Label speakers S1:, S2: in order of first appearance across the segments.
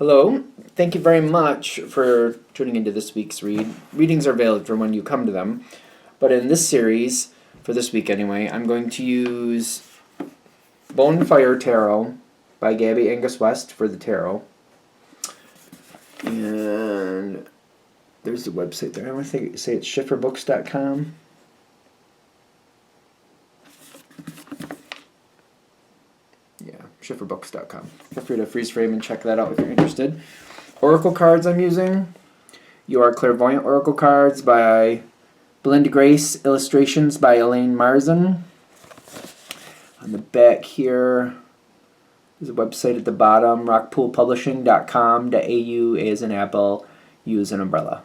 S1: Hello. Thank you very much for tuning into this week's read. Readings are valid for when you come to them. But in this series, for this week anyway, I'm going to use Bonefire Tarot by Gabby Angus West for the tarot. And there's the website there. I want to say it's schifferbooks.com. Yeah, schifferbooks.com. Feel free to freeze frame and check that out if you're interested. Oracle cards I'm using. You Are Clairvoyant Oracle cards by Belinda Grace. Illustrations by Elaine Marzin. On the back here, there's a website at the bottom, rockpoolpublishing.com.au, A as in apple, U as an umbrella.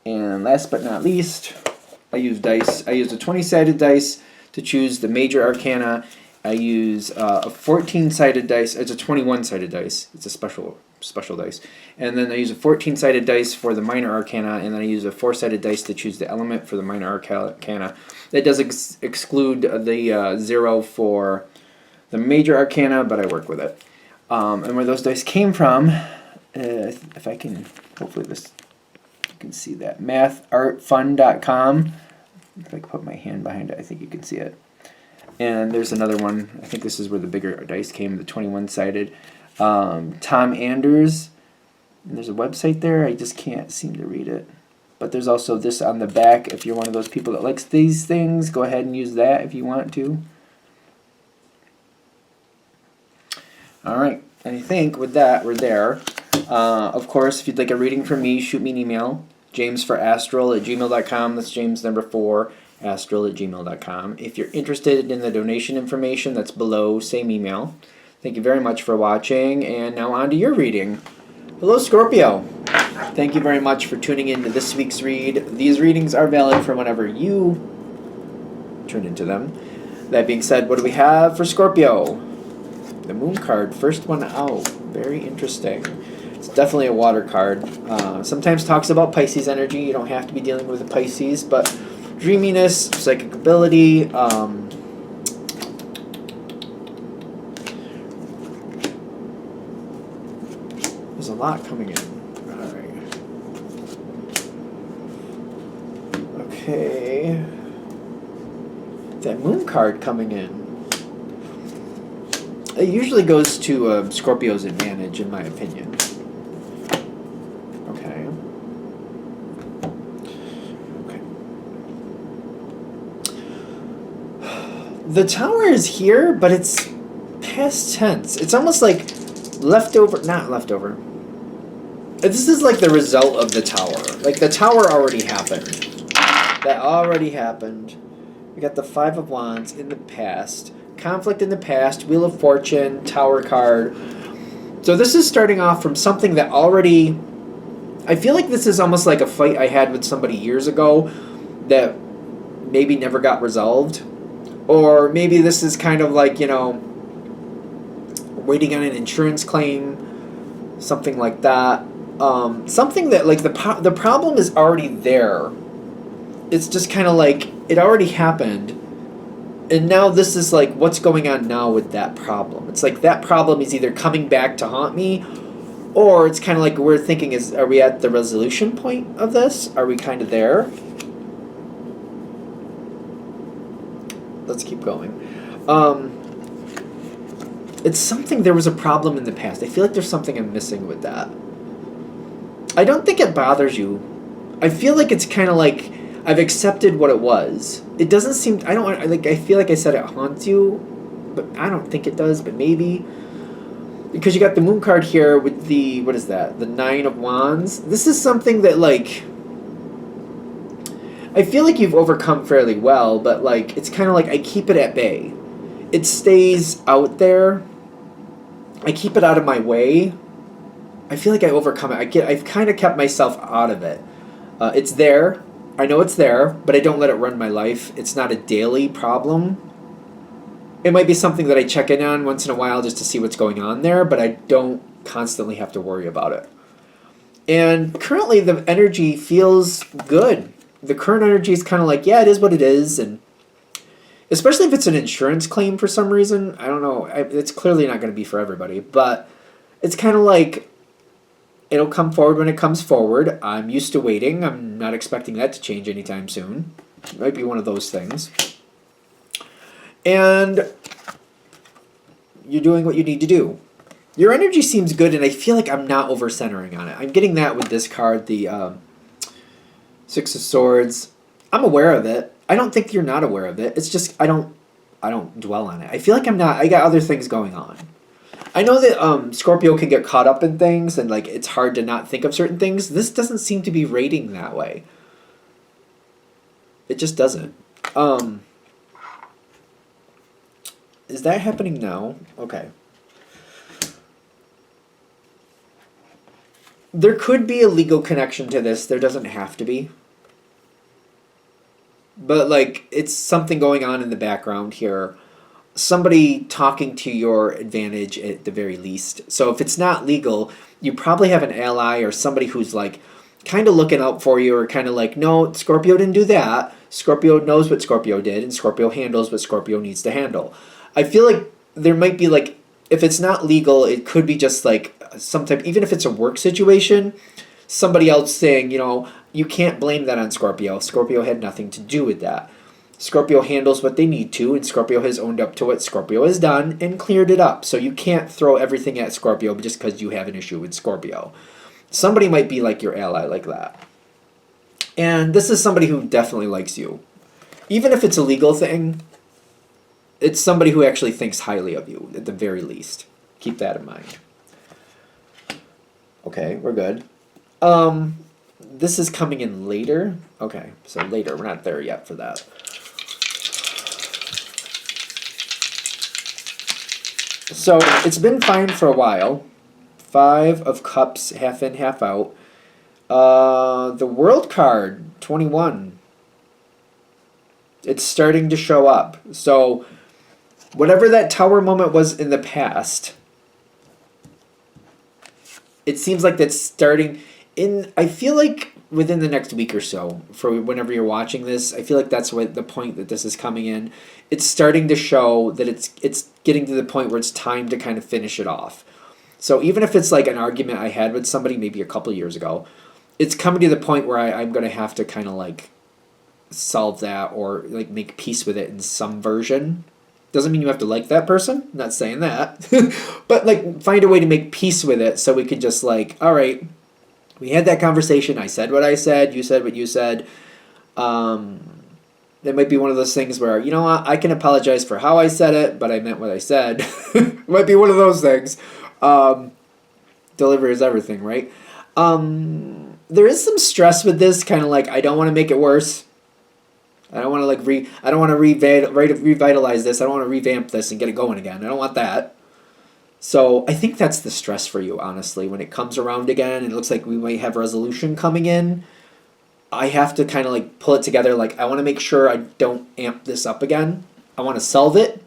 S1: And last but not least, I use dice. I use a 20-sided dice to choose the major arcana. I use a 14-sided dice. It's a 21-sided dice. It's a special dice. And then I use a 14-sided dice for the minor arcana, and then I use a 4-sided dice to choose the element for the minor arcana. That does exclude the 0 for the major arcana, but I work with it. And where those dice came from, if I can, hopefully you can see that, mathartfun.com. If I can put my hand behind it, I think you can see it. And there's another one. I think this is where the bigger dice came, the 21-sided. Tom Anders. And there's a website there. I just can't seem to read it. But there's also this on the back. If you're one of those people that likes these things, go ahead and use that if you want to. All right. And I think with that, we're there. Of course, if you'd like a reading from me, shoot me an email. jamesforastral@gmail.com. That's James number 4. astral@gmail.com. If you're interested in the donation information, that's below, same email. Thank you very much for watching, and now on to your reading. Hello, Scorpio. Thank you very much for tuning in to this week's read. These readings are valid for whenever you tune into them. That being said, what do we have for Scorpio? The Moon card, first one out. Very interesting. It's definitely a water card. Sometimes talks about Pisces energy. You don't have to be dealing with a Pisces, but dreaminess, psychic ability, there's a lot coming in. Alright. Okay. That Moon card coming in. It usually goes to Scorpio's advantage, in my opinion. The Tower is here, but it's past tense. It's almost like not leftover. This is like the result of the Tower. Like the Tower already happened. That already happened. We got the 5 of Wands in the past. Conflict in the past. Wheel of Fortune. Tower card. So this is starting off from something that already... I feel like this is almost like a fight I had with somebody years ago that maybe never got resolved. Or maybe this is kind of like, waiting on an insurance claim, something like that. Something that, like, the problem is already there. It's just kind of like, it already happened. And now this is like, what's going on now with that problem? It's like that problem is either coming back to haunt me, or it's kind of like we're thinking, are we at the resolution point of this? Are we kind of there? Let's keep going. It's something, there was a problem in the past. I feel like there's something I'm missing with that. I don't think it bothers you. I feel like it's kind of like I've accepted what it was. It doesn't seem, I feel like I said it haunts you, but I don't think it does, but maybe. Because you got the Moon card here with the, what is that? The 9 of Wands. This is something that, like, I feel like you've overcome fairly well, but like it's kind of like I keep it at bay. It stays out there. I keep it out of my way. I feel like I overcome it. I've kind of kept myself out of it. It's there. I know it's there, but I don't let it run my life. It's not a daily problem. It might be something that I check in on once in a while just to see what's going on there, but I don't constantly have to worry about it. And currently the energy feels good. The current energy is kind of like, yeah, it is what it is, and especially if it's an insurance claim for some reason. I don't know. It's clearly not going to be for everybody, but It's kind of like it'll come forward when it comes forward. I'm used to waiting. I'm not expecting that to change anytime soon. It might be one of those things. And you're doing what you need to do. Your energy seems good, and I feel like I'm not over-centering on it. I'm getting that with this card, the Six of Swords. I'm aware of it. I don't think you're not aware of it. It's just I don't dwell on it. I feel like I'm not. I got other things going on. I know that Scorpio can get caught up in things, and like it's hard to not think of certain things. This doesn't seem to be rating that way. It just doesn't. Is that happening now? Okay. There could be a legal connection to this. There doesn't have to be. But, like, it's something going on in the background here. Somebody talking to your advantage at the very least. So if it's not legal, you probably have an ally or somebody who's, like, kind of looking out for you or kind of like, no, Scorpio didn't do that. Scorpio knows what Scorpio did, and Scorpio handles what Scorpio needs to handle. I feel like there might be, like, if it's not legal, it could be just, like, some type, even if it's a work situation, somebody else saying, you know, you can't blame that on Scorpio. Scorpio had nothing to do with that. Scorpio handles what they need to, and Scorpio has owned up to what Scorpio has done and cleared it up. So you can't throw everything at Scorpio just because you have an issue with Scorpio. Somebody might be like your ally like that. And this is somebody who definitely likes you. Even if it's a legal thing, it's somebody who actually thinks highly of you, at the very least. Keep that in mind. Okay, we're good. This is coming in later. Okay, so later. We're not there yet for that. So it's been fine for a while. 5 of Cups, half in, half out. The World card, 21. It's starting to show up. So whatever that Tower moment was in the past, it seems like that's starting in, I feel like within the next week or so, for whenever you're watching this, I feel like that's what the point that this is coming in. It's starting to show that it's getting to the point where it's time to kind of finish it off. So even if it's like an argument I had with somebody maybe a couple years ago, it's coming to the point where I'm going to have to kind of like solve that or like make peace with it in some version. Doesn't mean you have to like that person. I'm not saying that. But like find a way to make peace with it so we could just like, all right, we had that conversation. I said what I said. You said what you said. That might be one of those things where, you know what, I can apologize for how I said it, but I meant what I said. It might be one of those things. Delivery is everything, right? There is some stress with this, kind of like I don't want to make it worse. I don't want to like I don't want to revitalize this. I don't want to revamp this and get it going again. I don't want that. So I think that's the stress for you, honestly. When it comes around again, and it looks like we might have resolution coming in, I have to kind of like pull it together. Like I want to make sure I don't amp this up again. I want to solve it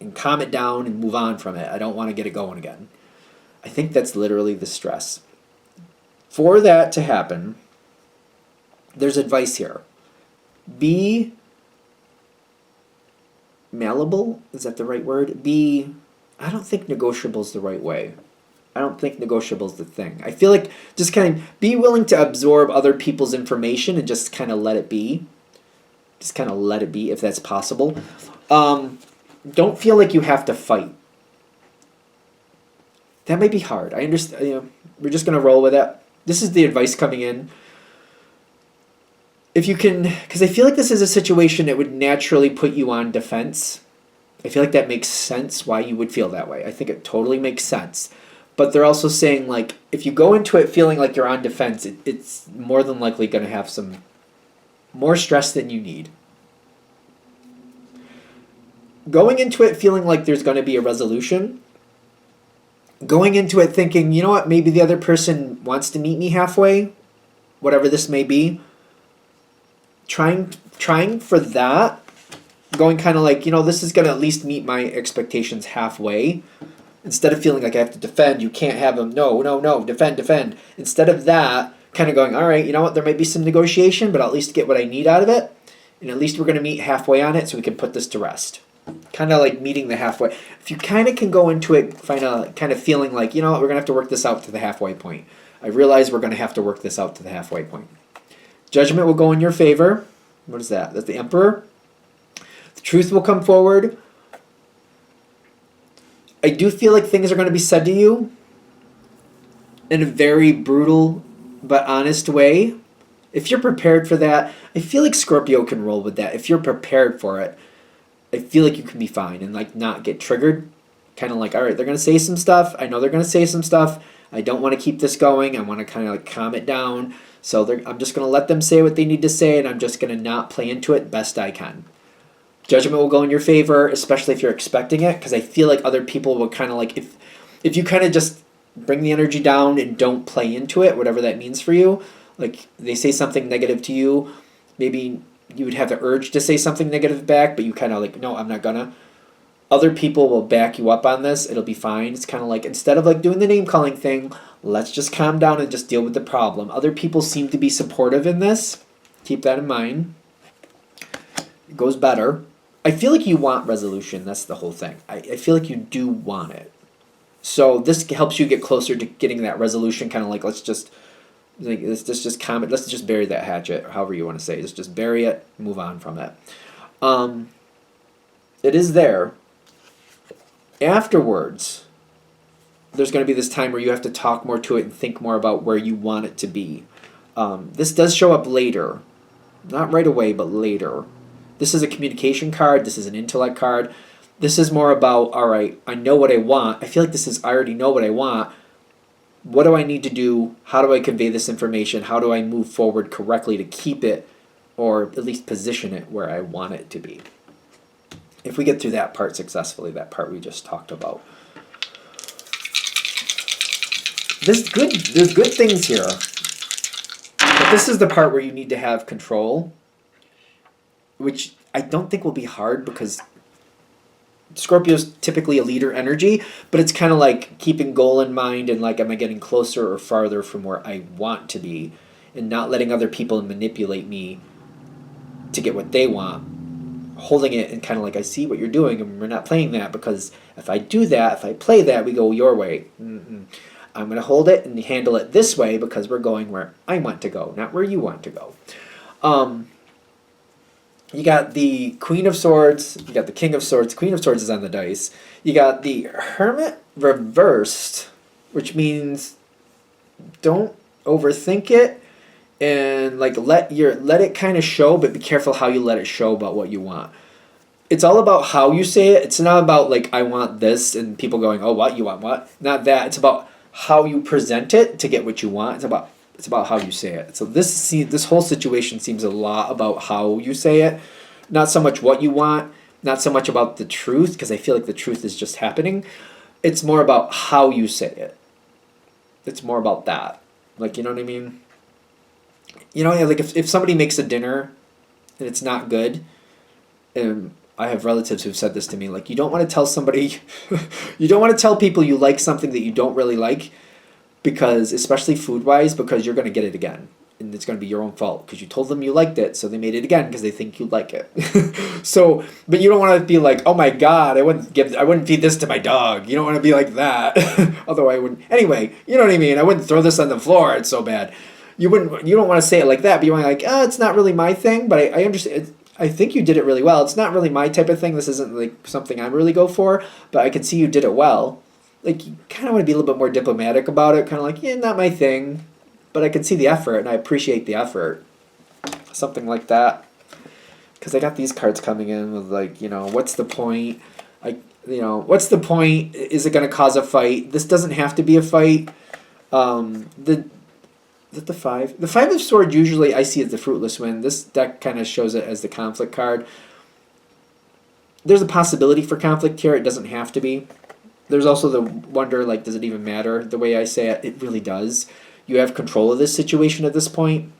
S1: and calm it down and move on from it. I don't want to get it going again. I think that's literally the stress. For that to happen, there's advice here. Be malleable. Is that the right word? I don't think negotiable is the right way. I don't think negotiable is the thing. I feel like just kind of be willing to absorb other people's information and just kind of let it be. Just kind of let it be if that's possible. Don't feel like you have to fight. That might be hard. I understand. You know, we're just going to roll with it. This is the advice coming in. If you can, because I feel like this is a situation that would naturally put you on defense. I feel like that makes sense why you would feel that way. I think it totally makes sense. But they're also saying, like, if you go into it feeling like you're on defense, it's more than likely going to have some more stress than you need. Going into it feeling like there's going to be a resolution. Going into it thinking, you know what, maybe the other person wants to meet me halfway, whatever this may be. Trying for that. Going kind of like, you know, this is going to at least meet my expectations halfway. Instead of feeling like I have to defend, you can't have them, no, defend. Instead of that, kind of going, all right, you know what, there might be some negotiation, but I'll at least get what I need out of it. And at least we're going to meet halfway on it so we can put this to rest. kind of like meeting the halfway. If you kind of can go into it, kind of feeling like, you know what, we're gonna have to work this out to the halfway point. I realize we're gonna have to work this out to the halfway point. Judgment will go in your favor. What is that? That's the Emperor. The truth will come forward. I do feel like things are going to be said to you in a very brutal but honest way. If you're prepared for that, I feel like Scorpio can roll with that. If you're prepared for it, I feel like you can be fine and like not get triggered. Kind of like, all right, they're going to say some stuff. I know they're going to say some stuff. I don't want to keep this going. I want to kind of like calm it down. So I'm just going to let them say what they need to say, and I'm just going to not play into it best I can. Judgment will go in your favor, especially if you're expecting it, because I feel like other people will kind of like, if you kind of just bring the energy down and don't play into it, whatever that means for you, like they say something negative to you, maybe you would have the urge to say something negative back, but you kind of like, no, I'm not gonna. Other people will back you up on this. It'll be fine. It's kind of like, instead of like doing the name calling thing, let's just calm down and just deal with the problem. Other people seem to be supportive in this. Keep that in mind. It goes better. I feel like you want resolution. That's the whole thing. I feel like you do want it. So this helps you get closer to getting that resolution. Kind of like, let's just comment. Let's just bury that hatchet, or however you want to say it. Just bury it, move on from it. It is there. Afterwards, there's going to be this time where you have to talk more to it and think more about where you want it to be. This does show up later. Not right away, but later. This is a communication card. This is an intellect card. This is more about, all right, I know what I want. I feel like this is, I already know what I want. What do I need to do? How do I convey this information? How do I move forward correctly to keep it, or at least position it where I want it to be? If we get through that part successfully, that part we just talked about. There's good things here. But this is the part where you need to have control, which I don't think will be hard because Scorpio's typically a leader energy, but it's kind of like keeping goal in mind and like, am I getting closer or farther from where I want to be, and not letting other people manipulate me to get what they want. Holding it and kind of like, I see what you're doing and we're not playing that, because if I do that, if I play that, we go your way. I'm going to hold it and handle it this way because we're going where I want to go, not where you want to go. You got the Queen of Swords, you got the King of Swords. Queen of Swords is on the dice. You got the Hermit reversed, which means don't overthink it. And like let it kind of show, but be careful how you let it show about what you want. It's all about how you say it. It's not about like, I want this and people going, oh, what, you want what? Not that. It's about how you present it to get what you want. It's about how you say it. So this whole situation seems a lot about how you say it, not so much what you want, not so much about the truth, because I feel like the truth is just happening. It's more about how you say it. It's more about that. Like, you know what I mean? You know, like if somebody makes a dinner and it's not good, and I have relatives who've said this to me, like, you don't want to tell somebody, you don't want to tell people you like something that you don't really like, because, especially food-wise, because you're going to get it again. And it's going to be your own fault, because you told them you liked it, so they made it again because they think you like it. So, but you don't want to be like, oh my God, I wouldn't feed this to my dog. You don't want to be like that. Although I wouldn't. Anyway, you know what I mean? I wouldn't throw this on the floor. It's so bad. You don't want to say it like that, but you want to like, oh, it's not really my thing, but I understand. I think you did it really well. It's not really my type of thing. This isn't like something I really go for, but I can see you did it well. Like, you kind of want to be a little bit more diplomatic about it, kind of like, yeah, not my thing, but I can see the effort and I appreciate the effort. Something like that. Because I got these cards coming in with like, you know, what's the point? What's the point? Is it going to cause a fight? This doesn't have to be a fight. Is it the 5? The 5 of Swords usually I see as the fruitless win. This deck kind of shows it as the conflict card. There's a possibility for conflict here. It doesn't have to be. There's also the wonder, like, does it even matter? The way I say it, it really does. You have control of this situation at this point.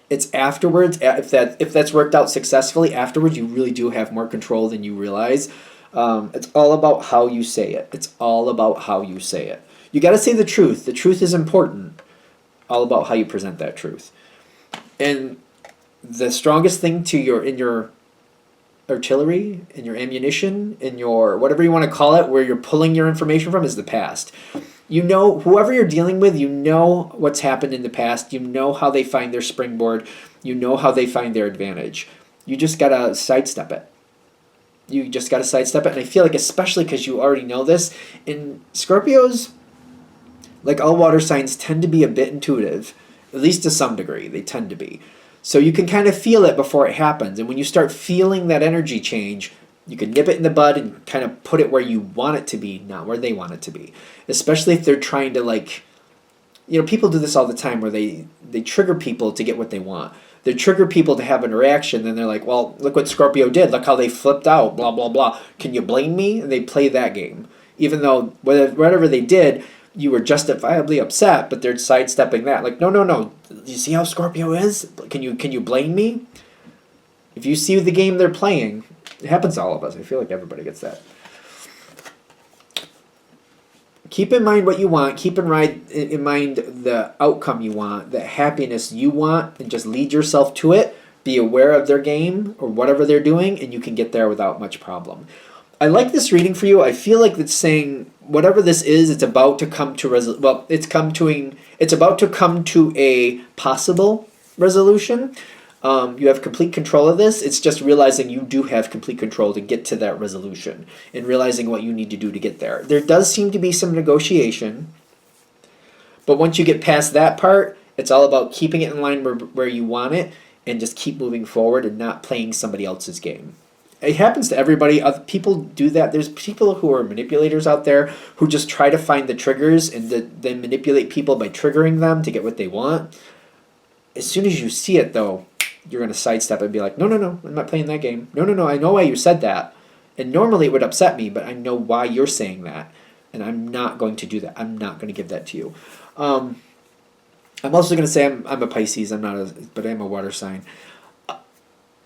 S1: It's afterwards, if that's worked out successfully, afterwards you really do have more control than you realize. It's all about how you say it. It's all about how you say it. You got to say the truth. The truth is important. All about how you present that truth. And the strongest thing in your artillery and your ammunition and your whatever you want to call it, where you're pulling your information from, is the past. You know, whoever you're dealing with, you know what's happened in the past. You know how they find their springboard. You know how they find their advantage. You just got to sidestep it. You just got to sidestep it. And I feel like, especially because you already know this, in Scorpios, like all water signs, tend to be a bit intuitive, at least to some degree. They tend to be. So you can kind of feel it before it happens. And when you start feeling that energy change, you can nip it in the bud and kind of put it where you want it to be, not where they want it to be. Especially if they're trying to, like, you know, people do this all the time where they trigger people to get what they want. They trigger people to have an reaction, then they're like, well, look what Scorpio did. Look how they flipped out, blah, blah, blah. Can you blame me? And they play that game. Even though whatever they did, you were justifiably upset, but they're sidestepping that. Like, no. You see how Scorpio is? Can you blame me? If you see the game they're playing, it happens to all of us. I feel like everybody gets that. Keep in mind what you want. Keep in mind the outcome you want, the happiness you want, and just lead yourself to it. Be aware of their game or whatever they're doing, and you can get there without much problem. I like this reading for you. I feel like it's saying whatever this is, it's about to come to it's about to come to a possible resolution. You have complete control of this. It's just realizing you do have complete control to get to that resolution and realizing what you need to do to get there. There does seem to be some negotiation, but once you get past that part, it's all about keeping it in line where you want it and just keep moving forward and not playing somebody else's game. It happens to everybody. Other people do that. There's people who are manipulators out there who just try to find the triggers and then manipulate people by triggering them to get what they want. As soon as you see it, though, you're going to sidestep and be like, no, I'm not playing that game. No, I know why you said that. And normally it would upset me, but I know why you're saying that. And I'm not going to do that. I'm not going to give that to you. I'm also going to say I'm a Pisces. But I am a water sign.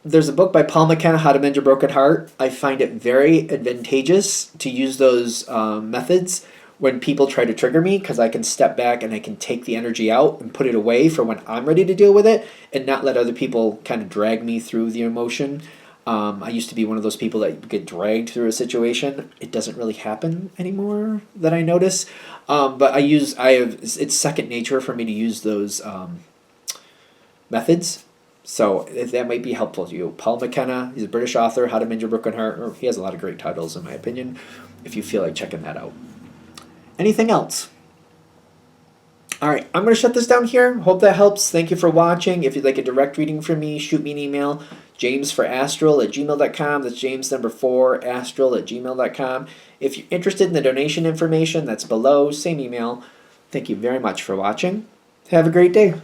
S1: There's a book by Paul McKenna, How to Mend Your Broken Heart. I find it very advantageous to use those methods when people try to trigger me, because I can step back and I can take the energy out and put it away for when I'm ready to deal with it and not let other people kind of drag me through the emotion. I used to be one of those people that get dragged through a situation. It doesn't really happen anymore that I notice. But it's second nature for me to use those methods. So that might be helpful to you. Paul McKenna, he's a British author, How to Mend Your Broken Heart. He has a lot of great titles, in my opinion, if you feel like checking that out. Anything else? All right, I'm going to shut this down here. Hope that helps. Thank you for watching. If you'd like a direct reading from me, shoot me an email, jamesforastral@gmail.com. That's James number 4, astral@gmail.com. If you're interested in the donation information, that's below. Same email. Thank you very much for watching. Have a great day.